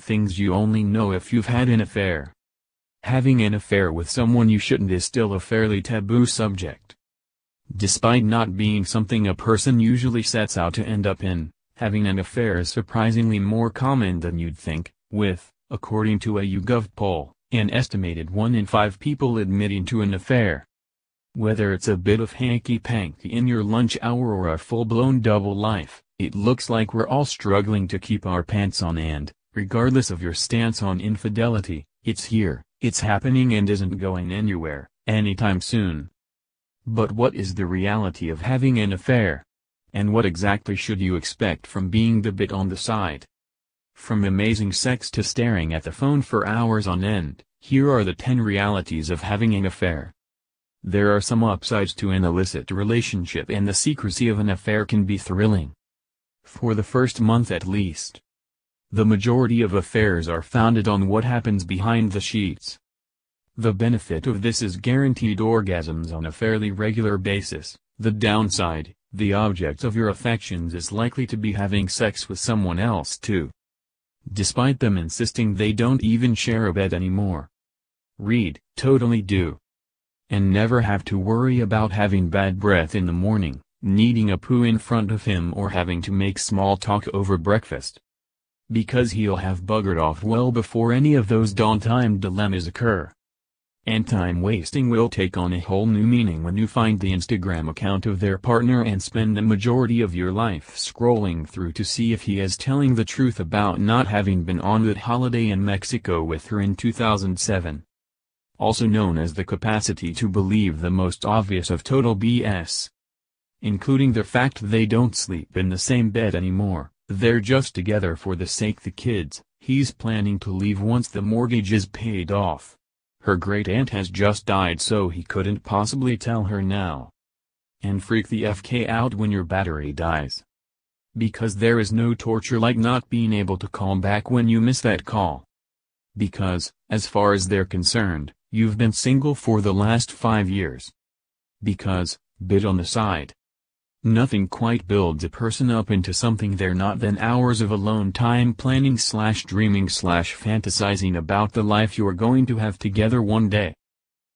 things you only know if you've had an affair. Having an affair with someone you shouldn't is still a fairly taboo subject. Despite not being something a person usually sets out to end up in, having an affair is surprisingly more common than you'd think, with, according to a YouGov poll, an estimated 1 in 5 people admitting to an affair. Whether it's a bit of hanky-panky in your lunch hour or a full-blown double life, it looks like we're all struggling to keep our pants on, and, regardless of your stance on infidelity, it's here, it's happening, and isn't going anywhere, anytime soon. But what is the reality of having an affair? And what exactly should you expect from being the bit on the side? From amazing sex to staring at the phone for hours on end, here are the 10 realities of having an affair. There are some upsides to an illicit relationship, and the secrecy of an affair can be thrilling. For the first month at least. The majority of affairs are founded on what happens behind the sheets. The benefit of this is guaranteed orgasms on a fairly regular basis. The downside, the object of your affections is likely to be having sex with someone else too. Despite them insisting they don't even share a bed anymore. Read, totally do. And never have to worry about having bad breath in the morning, needing a poo in front of him, or having to make small talk over breakfast. Because he'll have buggered off well before any of those dawn-time dilemmas occur. And time wasting will take on a whole new meaning when you find the Instagram account of their partner and spend the majority of your life scrolling through to see if he is telling the truth about not having been on that holiday in Mexico with her in 2007. Also known as the capacity to believe the most obvious of total BS. Including the fact they don't sleep in the same bed anymore, they're just together for the sake of the kids. He's planning to leave once the mortgage is paid off. Her great-aunt has just died, so he couldn't possibly tell her now. And freak the FK out when your battery dies. Because there is no torture like not being able to call back when you miss that call. Because, as far as they're concerned, you've been single for the last 5 years. Because, bit on the side. Nothing quite builds a person up into something they're not than hours of alone time planning / dreaming / fantasizing about the life you're going to have together one day.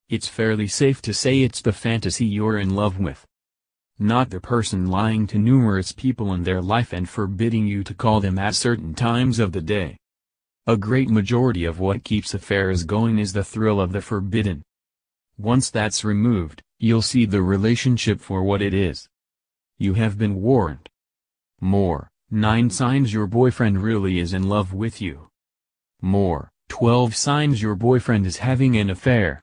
It's fairly safe to say it's the fantasy you're in love with. Not the person lying to numerous people in their life and forbidding you to call them at certain times of the day. A great majority of what keeps affairs going is the thrill of the forbidden. Once that's removed, you'll see the relationship for what it is. You have been warned. More, 9 signs your boyfriend really is in love with you. More, 12 signs your boyfriend is having an affair.